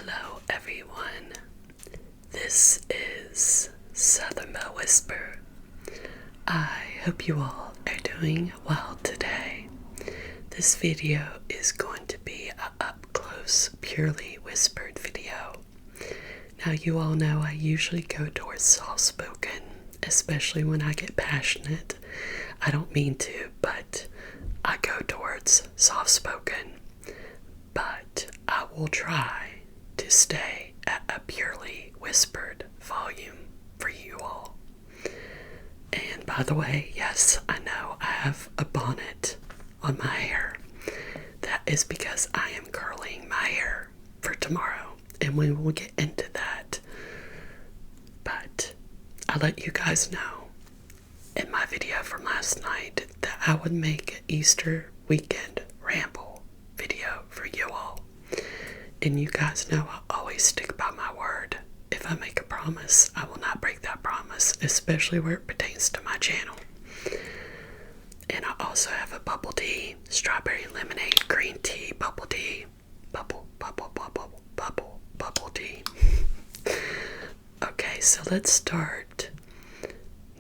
Hello everyone, this is Southern Belle Whisper. I hope you all are doing well today. This video is going to be an up-close, purely whispered video. Now you all know I usually go towards soft-spoken, especially when I get passionate. I don't mean to, but I go towards soft-spoken. But I will try to stay at a purely whispered volume for you all. And by the way, yes, I know I have a bonnet on my hair. That is because I am curling my hair for tomorrow, and we will get into that. But I let you guys know in my video from last night that I would make an Easter weekend ramble video for you all. And you guys know I always stick by my word. If I make a promise, I will not break that promise, especially where it pertains to my channel. And I also have a bubble tea, strawberry lemonade, green tea, bubble tea, bubble tea. Okay, so let's start.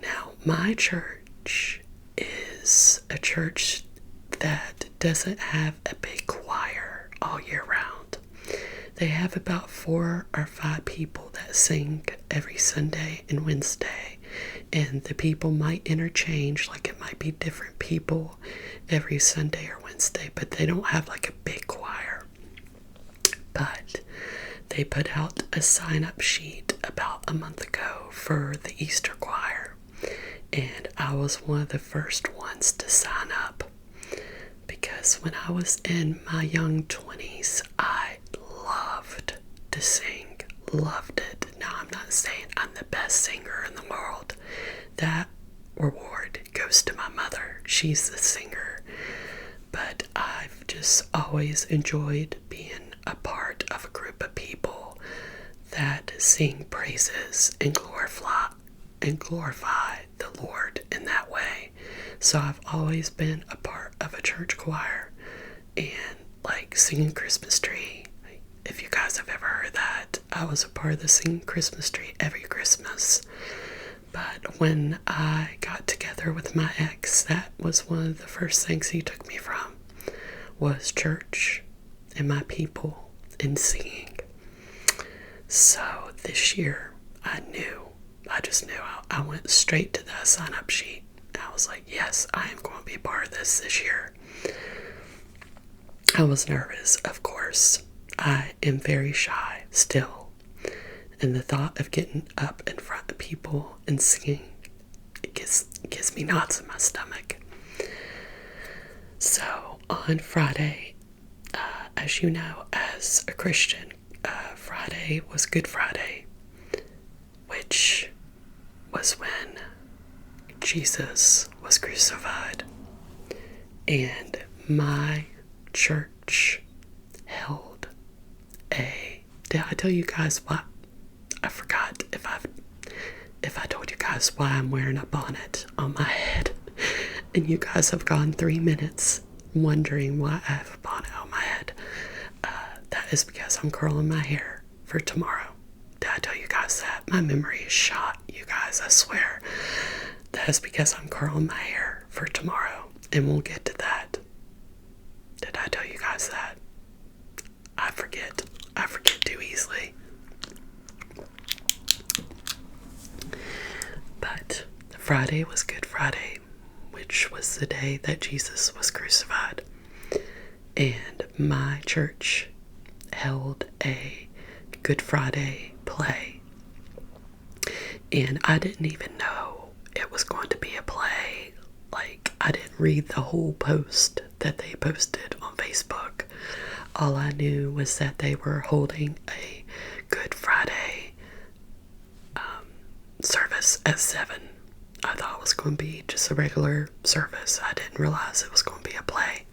Now, my church is a church that doesn't have a big choir all year round. They have about 4 or 5 people that sing every Sunday and Wednesday, and the people might interchange, like it might be different people every Sunday or Wednesday, but they don't have like a big choir. But they put out a sign-up sheet about a month ago for the Easter choir, and I was one of the first ones to sign up. Because when I was in my young 20s, I loved to sing. Loved it. Now, I'm not saying I'm the best singer in the world. That reward goes to my mother. She's the singer. But I've just always enjoyed being a part of a group of people that sing praises and glorify the Lord in that way. So I've always been a part of a church choir and like singing Christmas tree. If you guys have ever heard that, I was a part of the singing Christmas tree every Christmas. But when I got together with my ex, that was one of the first things he took me from, was church and my people and singing. So this year, I just knew. I went straight to the sign-up sheet. I was like, yes, I am going to be a part of this year. I was nervous, of course. I am very shy still. And the thought of getting up in front of people and singing, it gives me knots in my stomach. So on Friday, as you know, as a Christian, Friday was Good Friday, which was when Jesus was crucified. And my church held did I tell you guys why? I forgot if I told you guys why I'm wearing a bonnet on my head. And you guys have gone 3 minutes wondering why I have a bonnet on my head. That is because I'm curling my hair for tomorrow. Did I tell you guys that? My memory is shot, you guys, I swear. That is because I'm curling my hair for tomorrow, and we'll get to that. Did I tell you guys that? I forget too easily. But Friday was Good Friday, which was the day that Jesus was crucified. And my church held a Good Friday play. And I didn't even know it was going to be a play. Like, I didn't read the whole post that they posted on Facebook. All I knew was that they were holding a Good Friday service at 7. I thought it was going to be just a regular service. I didn't realize it was going to be a play.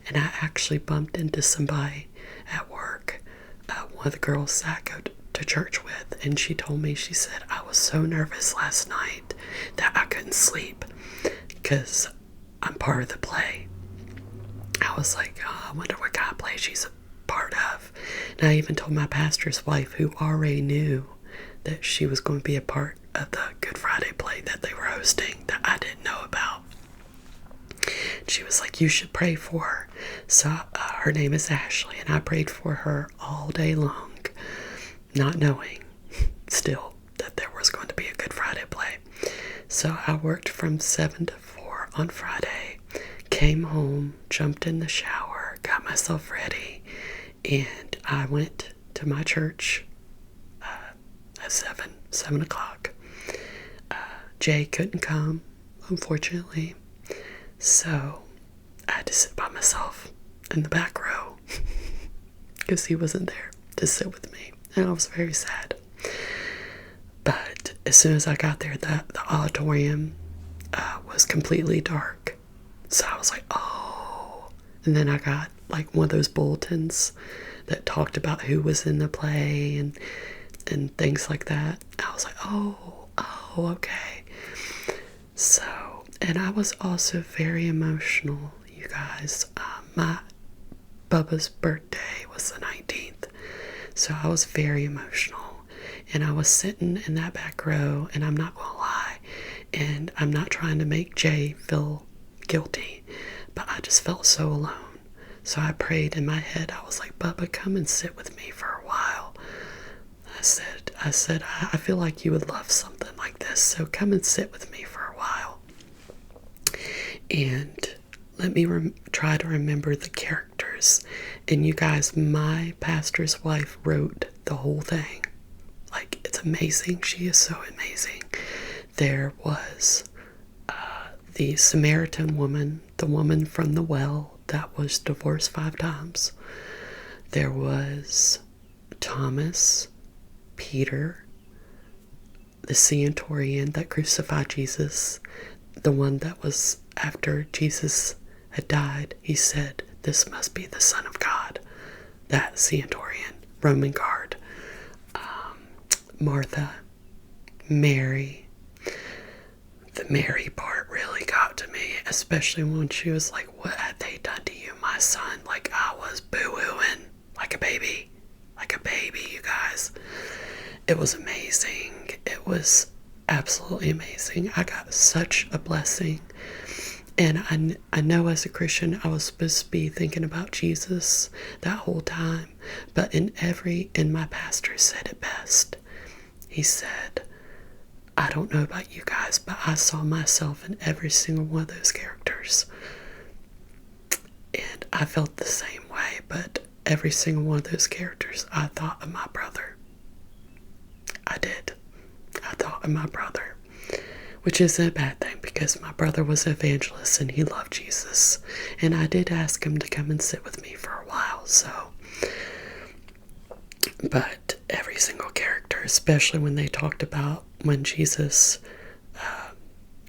And I actually bumped into somebody at work, one of the girls that I go to church with, and she told me, she said, I was so nervous last night that I couldn't sleep because I'm part of the play. I was like, oh, I wonder what kind of play she's a part of. And I even told my pastor's wife, who already knew that she was going to be a part of the Good Friday play that they were hosting, that I didn't know about. She was like, you should pray for her. So her name is Ashley, and I prayed for her all day long, not knowing still that there was going to be a Good Friday play. So I worked from 7 to 4 on Friday, came home, jumped in the shower, got myself ready, and I went to my church at 7 o'clock. Jay couldn't come, unfortunately, so I had to sit by myself in the back row because he wasn't there to sit with me, and I was very sad. But as soon as I got there, the auditorium was completely dark, so I was like, oh. And then I got like one of those bulletins that talked about who was in the play and things like that. I was like, oh, okay. So, and I was also very emotional, you guys. My Bubba's birthday was the 19th, so I was very emotional. And I was sitting in that back row, and I'm not going to lie, and I'm not trying to make Jay feel guilty, but I just felt so alone. So I prayed in my head. I was like, Bubba, come and sit with me for a while. I said, I feel like you would love something like this, so come and sit with me for a while. And let me try to remember the characters. And you guys, my pastor's wife wrote the whole thing. Like, it's amazing. She is so amazing. There was the Samaritan woman, the woman from the well that was divorced 5 times. There was Thomas, Peter, the centurion that crucified Jesus, the one that was after Jesus had died. He said, this must be the Son of God. That centurion, Roman guard. Martha, Mary. The Mary part really got to me, especially when she was like, what had they done to you, my son? Like, I was boo-hooing like a baby, you guys. It was amazing. It was absolutely amazing. I got such a blessing. And I know as a Christian, I was supposed to be thinking about Jesus that whole time. But and my pastor said it best. He said, I don't know about you guys, but I saw myself in every single one of those characters. And I felt the same way, but every single one of those characters, I thought of my brother. I did. I thought of my brother. Which isn't a bad thing, because my brother was an evangelist and he loved Jesus. And I did ask him to come and sit with me for a while, so. But every single character, especially when they talked about when Jesus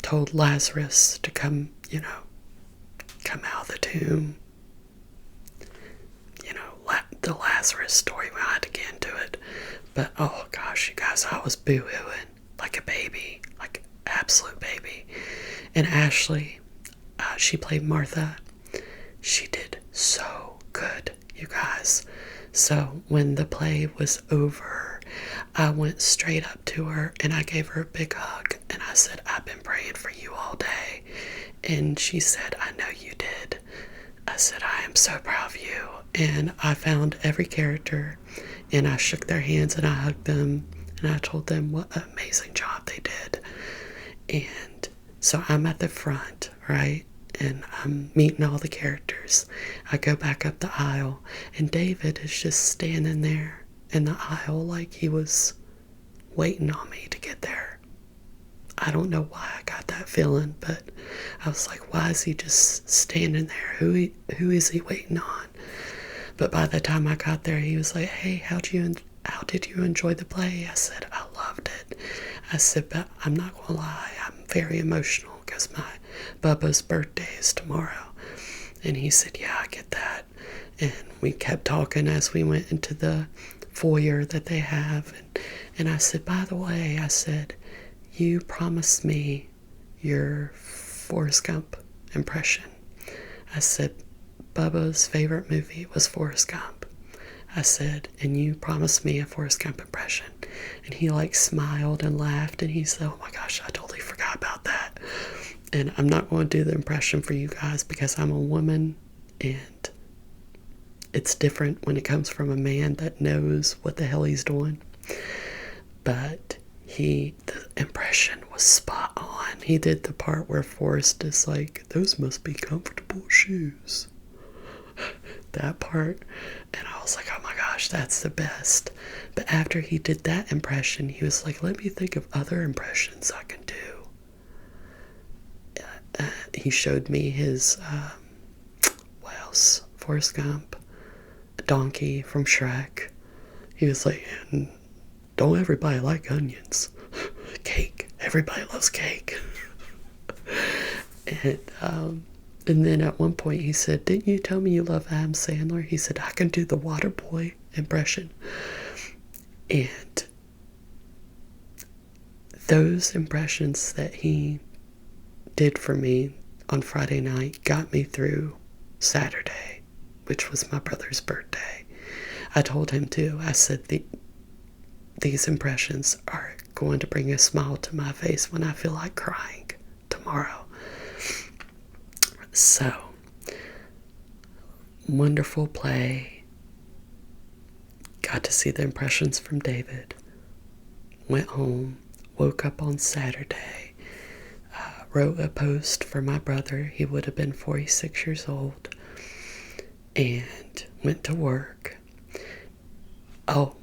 told Lazarus to come out of the tomb. The Lazarus story, we had to get into it. But, oh gosh, you guys, I was boo-hooing like a baby, like absolute baby. And Ashley, she played Martha. She did so good, you guys. So when the play was over, I went straight up to her and I gave her a big hug and I said, I've been praying for you all day. And she said, I know you did. I said, I am so proud of you. And I found every character and I shook their hands and I hugged them and I told them what an amazing job they did. And so I'm at the front, right? And I'm meeting all the characters. I go back up the aisle, and David is just standing there in the aisle like he was waiting on me to get there. I don't know why I got that feeling, but I was like, why is he just standing there? Who is he waiting on? But by the time I got there, he was like, hey, how did you enjoy the play? I said, I loved it. I said, but I'm not going to lie, I'm very emotional because my Bubba's birthday is tomorrow. And he said, yeah, I get that. And we kept talking as we went into the foyer that they have. And I said, by the way, I said, you promised me your Forrest Gump impression. I said, Bubba's favorite movie was Forrest Gump. I said, and you promised me a Forrest Gump impression. And he like smiled and laughed, and he said, oh my gosh, I totally forgot about that. And I'm not going to do the impression for you guys because I'm a woman, and it's different when it comes from a man that knows what the hell he's doing. But the impression was spot on. He did the part where Forrest is like, those must be comfortable shoes. That part. And I was like, oh my gosh, that's the best. But after he did that impression, he was like, let me think of other impressions I can do. He showed me his, what else? Forrest Gump, a donkey from Shrek. He was like, don't everybody like onions? Cake. Everybody loves cake. And then at one point he said, didn't you tell me you love Adam Sandler? He said, I can do the water boy impression. And those impressions that he did for me on Friday night got me through Saturday, which was my brother's birthday. I told him too. I said, these impressions are going to bring a smile to my face when I feel like crying tomorrow. So, wonderful play. Got to see the impressions from David. Went home, woke up on Saturday, wrote a post for my brother. He would have been 46 years old. And went to work. Oh,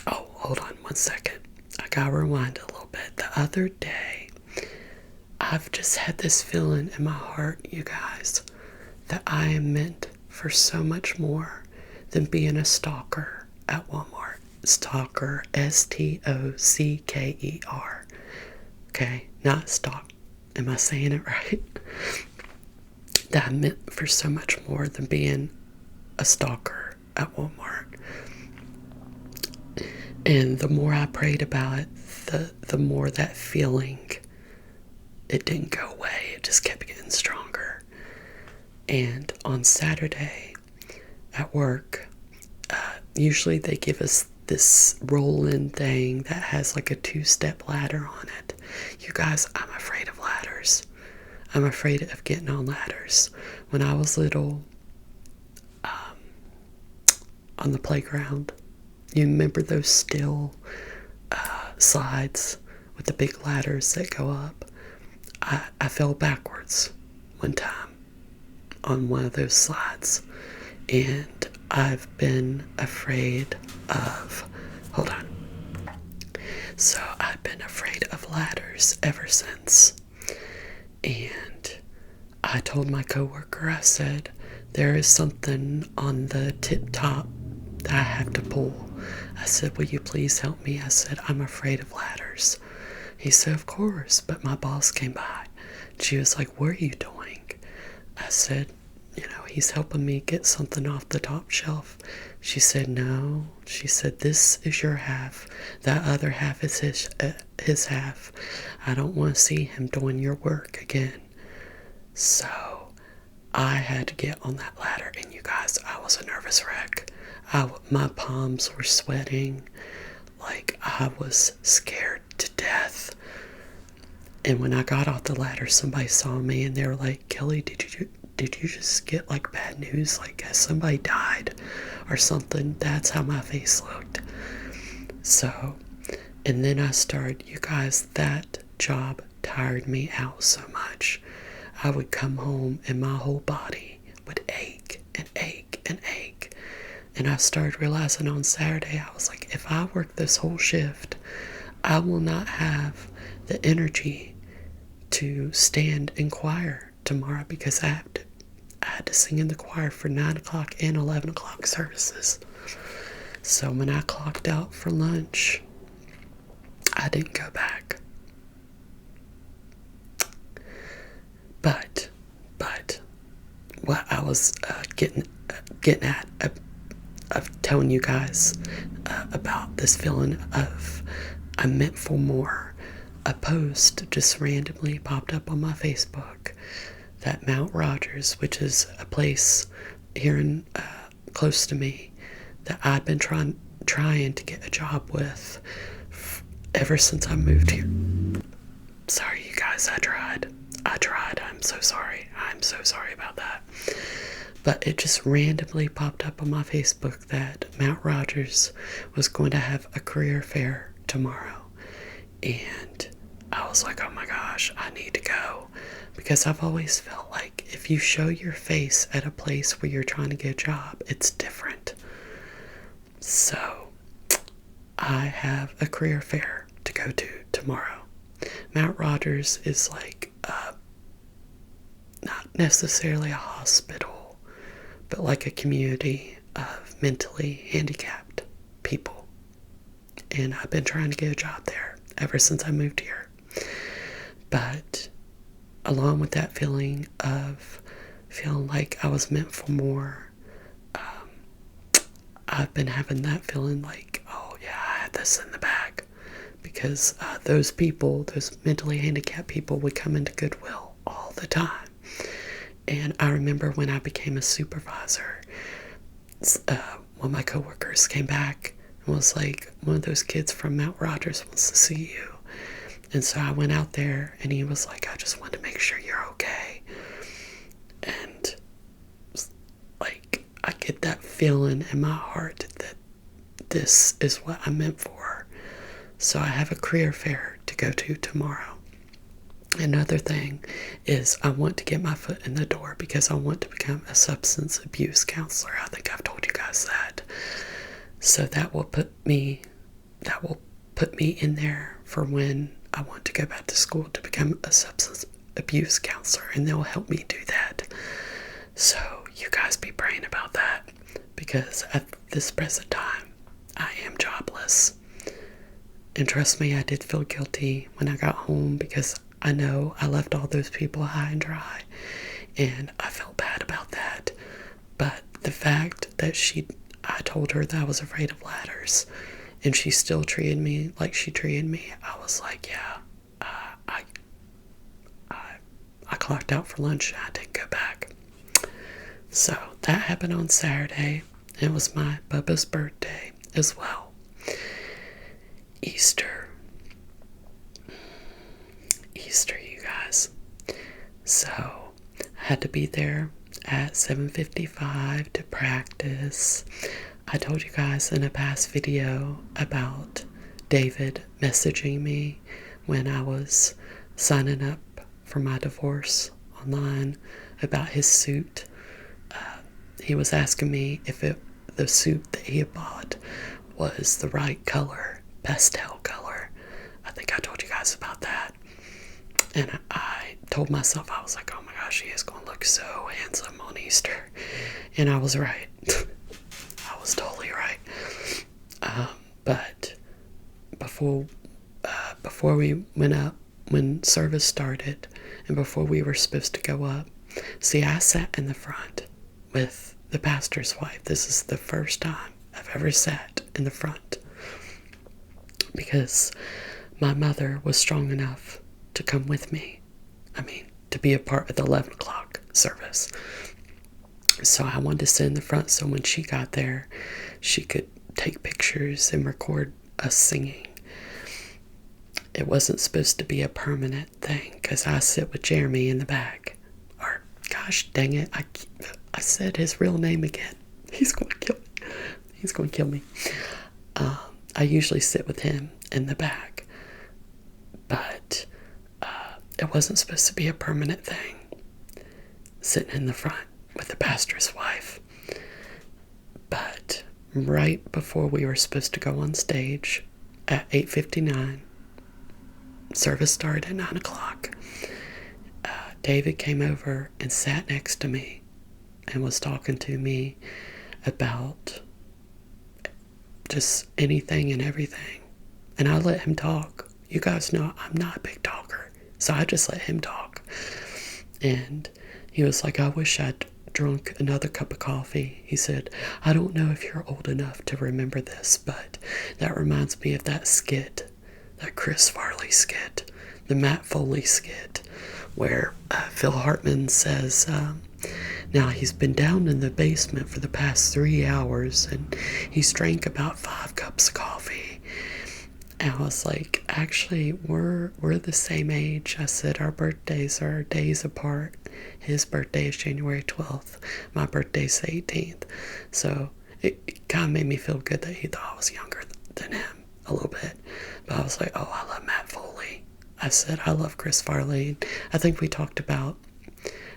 hold on one second. I gotta rewind a little bit. The other day, I've just had this feeling in my heart, you guys, that I am meant for so much more than being a stalker at Walmart. Stalker, S-T-O-C-K-E-R. Okay, not stalk. Am I saying it right? That I'm meant for so much more than being a stalker at Walmart. And the more I prayed about it, the more that feeling, it didn't go away. It just kept getting stronger. And on Saturday at work, usually they give us this roll-in thing that has like a 2-step ladder on it. You guys, I'm afraid of ladders. I'm afraid of getting on ladders. When I was little, on the playground, you remember those steel slides with the big ladders that go up? I fell backwards one time on one of those slides, and I've been afraid of, hold on. So I've been afraid of ladders ever since. And I told my coworker, I said, there is something on the tip top that I have to pull. I said, will you please help me? I said, I'm afraid of ladders. He said, of course. But my boss came by. She was like, what are you doing? I said, he's helping me get something off the top shelf. She said, no. She said, this is your half. That other half is his half. I don't want to see him doing your work again. So I had to get on that ladder, and you guys, I was a nervous wreck. My palms were sweating, like I was scared to death. And when I got off the ladder, somebody saw me, and they were like, Kelly, did you just get like bad news? Like, has somebody died or something? That's how my face looked. So, and then I started, you guys, that job tired me out so much. I would come home and my whole body would ache and ache and ache. And I started realizing on Saturday, I was like, if I work this whole shift, I will not have the energy to stand in choir tomorrow, because I had to sing in the choir for 9 o'clock and 11 o'clock services. So when I clocked out for lunch, I didn't go back. But what I was getting at of telling you guys about this feeling of I'm meant for more, a post just randomly popped up on my Facebook that Mount Rogers, which is a place here in close to me that I'd been trying to get a job with ever since I moved here. Sorry, you guys, I tried. I'm so sorry. I'm so sorry about that. But it just randomly popped up on my Facebook that Mount Rogers was going to have a career fair tomorrow. And I was like, oh my gosh, I need to go. Because I've always felt like if you show your face at a place where you're trying to get a job, it's different. So I have a career fair to go to tomorrow. Mount Rogers is like not necessarily a hospital, but like a community of mentally handicapped people. And I've been trying to get a job there ever since I moved here. But along with that feeling of feeling like I was meant for more, I've been having that feeling like, oh yeah, I had this in the bag. Because those people, those mentally handicapped people, would come into Goodwill all the time. And I remember when I became a supervisor, one of my coworkers came back and was like, one of those kids from Mount Rogers wants to see you. And so I went out there and he was like, I just wanted to make sure you're okay. And like, I get that feeling in my heart that this is what I'm meant for. So I have a career fair to go to tomorrow. Another thing is I want to get my foot in the door because I want to become a substance abuse counselor. I think I've told you guys that. So that will put me in there for when I want to go back to school to become a substance abuse counselor, and they'll help me do that. So you guys be praying about that, because at this present time I am jobless. And trust me, I did feel guilty when I got home because I know I left all those people high and dry, and I felt bad about that. But the fact that I told her that I was afraid of ladders, and she still treated me like she treated me, I was like, yeah, I clocked out for lunch and I didn't go back. So that happened on Saturday. It was my Bubba's birthday as well. Easter, you guys. So I had to be there at 7:55 to practice. I told you guys in a past video about David messaging me when I was signing up for my divorce online about his suit. He was asking me if the suit that he had bought was the right color, pastel color. I think I told you guys about that. And I told myself, I was like, oh my gosh, he is going to look so handsome on Easter. And I was right. I was totally right. But before we went up, when service started, and before we were supposed to go up, see, I sat in the front with the pastor's wife. This is the first time I've ever sat in the front, because my mother was strong enough to come with me. To be a part of the 11 o'clock service. So I wanted to sit in the front so when she got there, she could take pictures and record us singing. It wasn't supposed to be a permanent thing because I sit with Jeremy in the back. Or, gosh dang it, I said his real name again. He's going to kill me. He's going to kill me. I usually sit with him in the back. But it wasn't supposed to be a permanent thing, sitting in the front with the pastor's wife. But right before we were supposed to go on stage at 8:59, service started at 9 o'clock, David came over and sat next to me and was talking to me about just anything and everything. And I let him talk. You guys know I'm not a big talker, so I just let him talk. And he was like, I wish I'd drunk another cup of coffee. He said, I don't know if you're old enough to remember this, but that reminds me of that skit, that Chris Farley skit, the Matt Foley skit, where Phil Hartman says, Now, he's been down in the basement for the past 3 hours, and he's drank about 5 cups of coffee. And I was like, actually, we're the same age. I said our birthdays are days apart. His birthday is January 12th. My birthday's the 18th. So it kind of made me feel good that he thought I was younger than him a little bit. But I was like, oh, I love Matt Foley. I said, I love Chris Farley. I think we talked about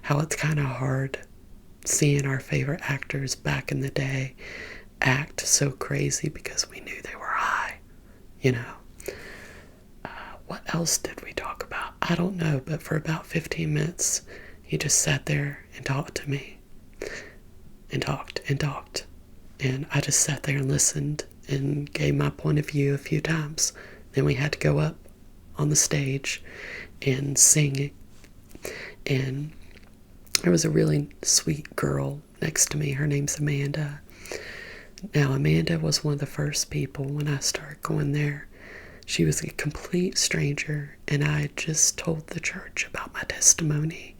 how it's kind of hard seeing our favorite actors back in the day act so crazy because we knew they were high, you know. What else did we talk about? I don't know, but for about 15 minutes, he just sat there and talked to me. And talked and talked. And I just sat there and listened and gave my point of view a few times. Then we had to go up on the stage and sing. And there was a really sweet girl next to me. Her name's Amanda. Now, Amanda was one of the first people when I started going there. She was a complete stranger, and I had just told the church about my testimony.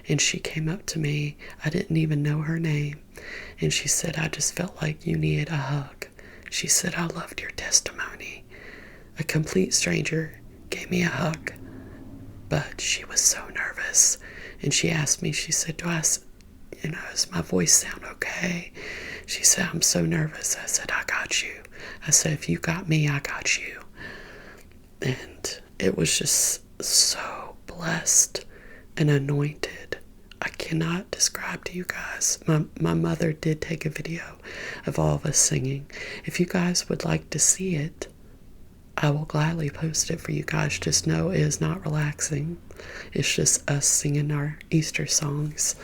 And she came up to me. I didn't even know her name. And she said, I just felt like you needed a hug. She said, I loved your testimony. A complete stranger gave me a hug. But she was so nervous. And she asked me, she said, does my voice sound okay? She said, I'm so nervous. I said, I got you. I said, if you got me, I got you. And it was just so blessed and anointed. I cannot describe to you guys. My mother did take a video of all of us singing. If you guys would like to see it, I will gladly post it for you guys. Just know it is not relaxing. It's just us singing our Easter songs.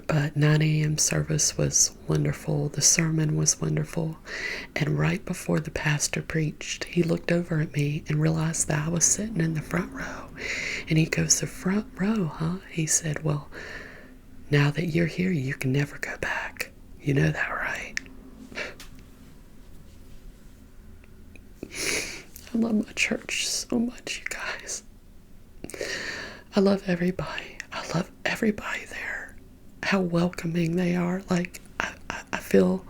But 9 a.m. service was wonderful. The sermon was wonderful. And right before the pastor preached, he looked over at me and realized that I was sitting in the front row. And he goes, the front row, huh? He said, well, now that you're here, you can never go back. You know that, right? I love my church so much, you guys. I love everybody. I love everybody there. How welcoming they are. Like, I feel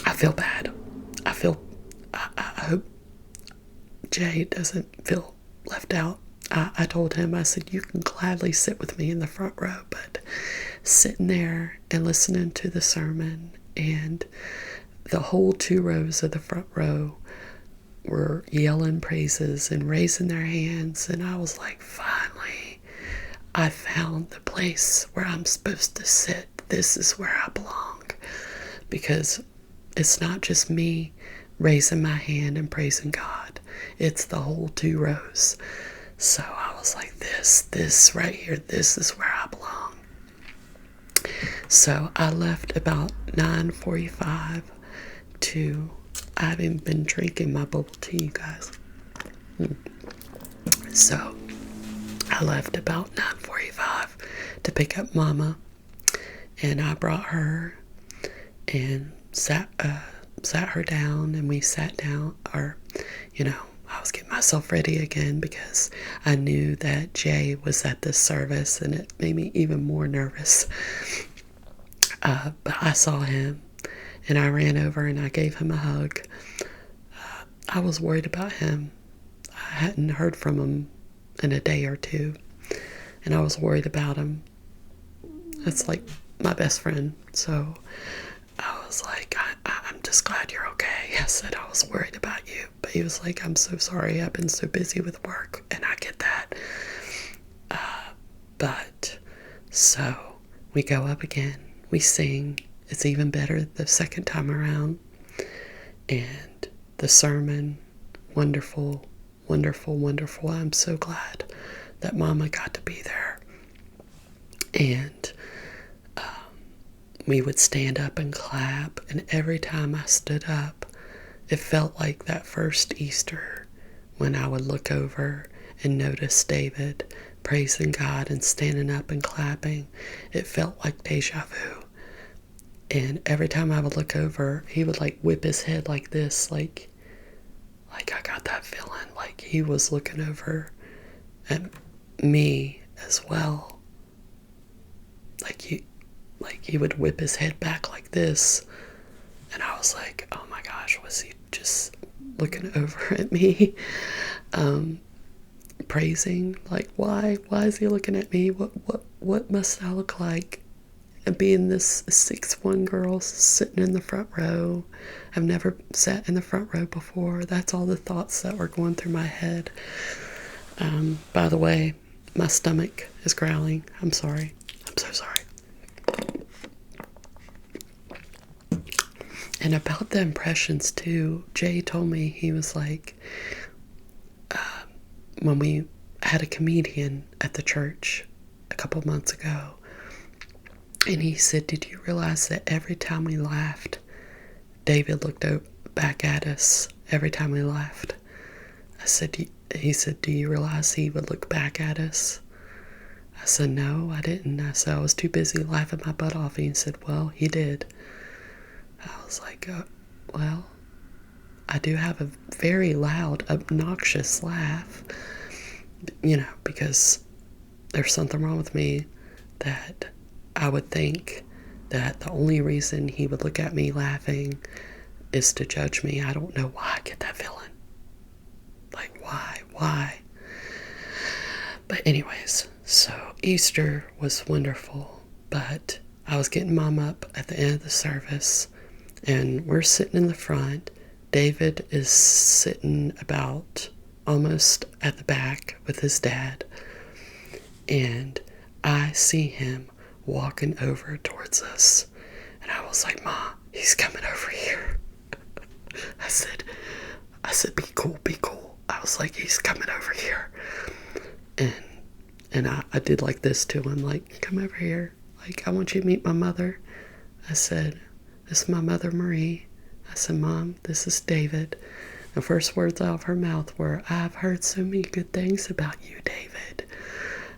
bad. I hope Jay doesn't feel left out. I told him, I said, you can gladly sit with me in the front row, but sitting there and listening to the sermon, and the whole 2 rows of the front row were yelling praises and raising their hands, and I was like, finally, I found the place where I'm supposed to sit. This is where I belong. Because it's not just me raising my hand and praising God. It's the whole 2 rows. So I was like, this right here, this is where I belong. So I left about 9:45 to, I haven't been drinking my bubble tea, you guys. So I left about 9:45 to pick up Mama, and I brought her and sat her down, and we sat down, or, I was getting myself ready again because I knew that Jay was at this service, and it made me even more nervous. But I saw him, and I ran over and I gave him a hug. I was worried about him. I hadn't heard from him in a day or 2, and I was worried about him. It's like my best friend, so I was like, I'm just glad you're okay. I said, I was worried about you, but he was like, I'm so sorry, I've been so busy with work, and I get that. But so we go up again, we sing. It's even better the second time around, and the sermon, wonderful, wonderful, wonderful. I'm so glad that Mama got to be there. And we would stand up and clap, and every time I stood up, it felt like that first Easter when I would look over and notice David praising God and standing up and clapping. It felt like deja vu. And every time I would look over, he would like whip his head like this, like I got that feeling like he was looking over at me as well. He would whip his head back like this, and I was like, oh my gosh, was he just looking over at me, praising? Like, why is he looking at me? What must I look like? And being this 6'1" girl sitting in the front row. I've never sat in the front row before. That's all the thoughts that were going through my head. By the way, my stomach is growling. I'm sorry. I'm so sorry. And about the impressions too, Jay told me, he was like, when we had a comedian at the church a couple months ago, and he said, did you realize that every time we laughed, David looked back at us every time we laughed? He said, do you realize he would look back at us? I said, no, I didn't. I said, I was too busy laughing my butt off. And he said, well, he did. I was like, well, I do have a very loud, obnoxious laugh, because there's something wrong with me that I would think that the only reason he would look at me laughing is to judge me. I don't know why I get that feeling. Like, why? But anyways, so Easter was wonderful, but I was getting Mom up at the end of the service, and we're sitting in the front. David is sitting about almost at the back with his dad, and I see him walking over towards us, and I was like, Ma, he's coming over here. I said, be cool. I was like, he's coming over here. And I did like this to him, like, come over here. Like, I want you to meet my mother. I said, this is my mother, Marie. I said, Mom, this is David. The first words out of her mouth were, I've heard so many good things about you, David.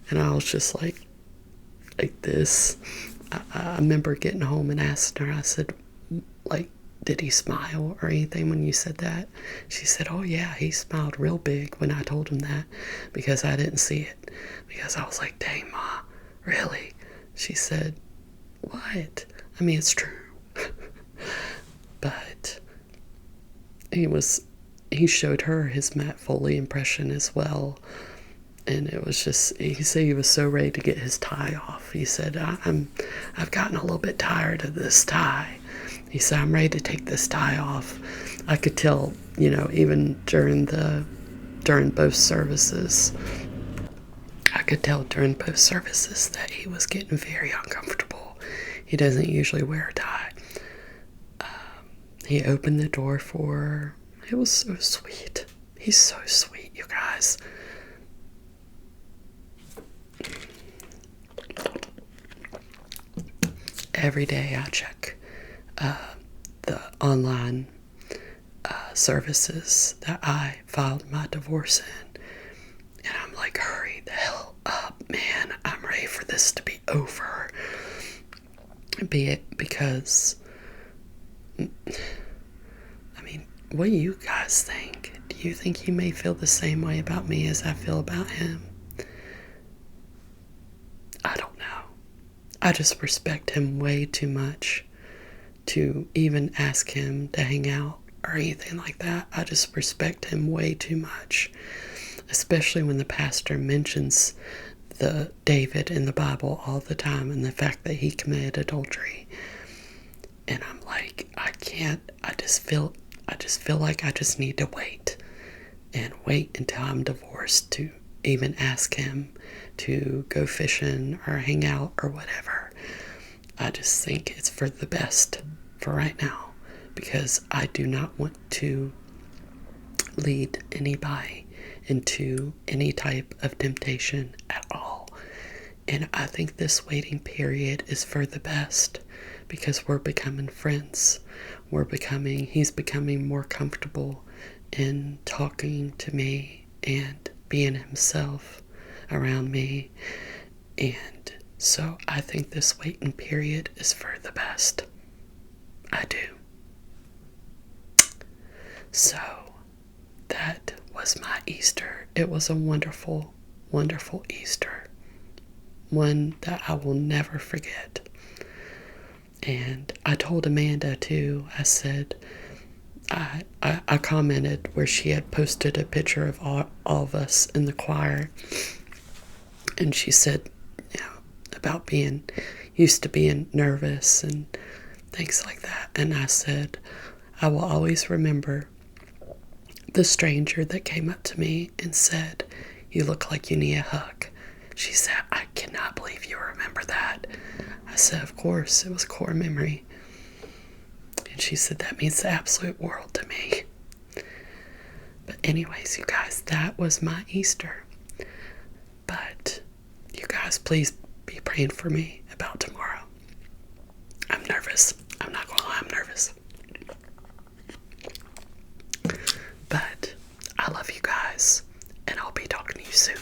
And I was just like this. I remember getting home and asking her, I said, like, did he smile or anything when you said that? She said, oh yeah, he smiled real big when I told him that, because I didn't see it. Because I was like, dang, Ma, really? She said, what? I mean, it's true. But he showed her his Matt Foley impression as well. And it was just, he said he was so ready to get his tie off. He said, I've gotten a little bit tired of this tie. He said, I'm ready to take this tie off. I could tell, even during both services, that he was getting very uncomfortable. He doesn't usually wear a tie. He opened the door for her. It was so sweet. He's so sweet, you guys. Every day I check the online services that I filed my divorce in, and I'm like, hurry the hell up, man. I'm ready for this to be over. Because, I mean, what do you guys think? Do you think he may feel the same way about me as I feel about him? I don't know. I just respect him way too much to even ask him to hang out or anything like that. I just respect him way too much, especially when the pastor mentions the David in the Bible all the time and the fact that he committed adultery. And I'm like, I just feel like I just need to wait until I'm divorced to even ask him to go fishing or hang out or whatever. I just think it's for the best for right now, because I do not want to lead anybody into any type of temptation at all. And I think this waiting period is for the best, because we're becoming friends. He's becoming more comfortable in talking to me and being himself around me. And so I think this waiting period is for the best. I do. So that was my Easter. It was a wonderful, wonderful Easter. one that I will never forget. And I told Amanda too, I said, I commented where she had posted a picture of all of us in the choir. And she said, about being used to being nervous and things like that. And I said, I will always remember the stranger that came up to me and said, "You look like you need a hug." She said, "I cannot believe you remember that." I said, "Of course, it was core memory." And she said, "That means the absolute world to me." But anyways, you guys, that was my Easter. But you guys, please be praying for me about tomorrow. I'm nervous. I'm not gonna lie, I'm nervous. But I love you guys, and I'll be talking to you soon.